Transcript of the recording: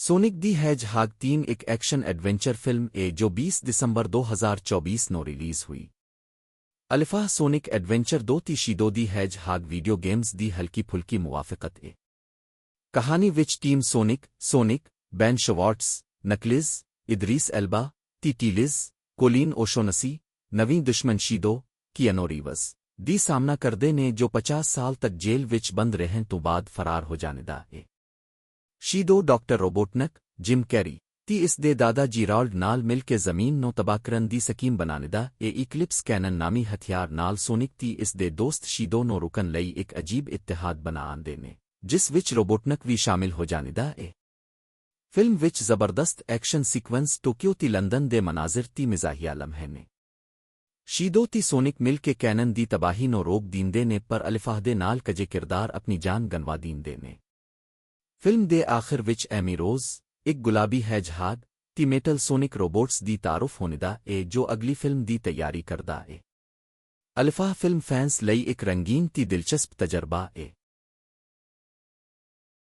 Sonic दी hedgehog 3 एक action adventure film जो 20 दिसंबर 2024 को रिलीज हुई। अलिफाह सोनिक एडवेंचर 2 ती शीदो दी हेजहॉग वीडियो गेम्स दी हल्की फुल्की मुवाफ़क़त कहानी विच team Sonic, Ben Schwartz, Knuckles, Idris Elba, टीलिज, कोलिन ओशोनसी, नवी दुश्मन शीदो, कियानो रीव्स दी सामना करदे ने जो 50 साल तक जेल विच बंद रहन तो बाद फरार हो जानेदा शीदो डॉक्टर रोबोटनक, जिम कैरी ती इस दे दादा जीराल्ड नाल मिल के ज़मीन नो तबाकरन दी सकीम बनानेदा इक्लिप्स कैनन नामी हथियार नाल सोनिक ती इस दे दोस्त शीदो नो रुकन लई एक अजीब इत्तेहाद बना आंदे ने जिस विच रोबोटनक भी शामिल हो जानेदा फिल्म विच ज़बरदस्त एक्शन सीक्वेंस टोक्यो ती लंदन दे मनाजिर ती मिजाहिया लम्हे ने शीदो ती सोनिक मिल के कैनन दी तबाही नो रोक दींदे ने पर अलिफाहदे नाल कजे किरदार अपनी जान गंवा दींदे ने फिल्म दे आखिर विच एमी रोज एक गुलाबी हेजहॉग ती मेटल सोनिक रोबोट्स दी तारुफ होनेदा जो अगली फिल्म दी तैयारी करदा अलिफाह फिल्म फैंस लई एक रंगीन ती दिलचस्प तजर्बा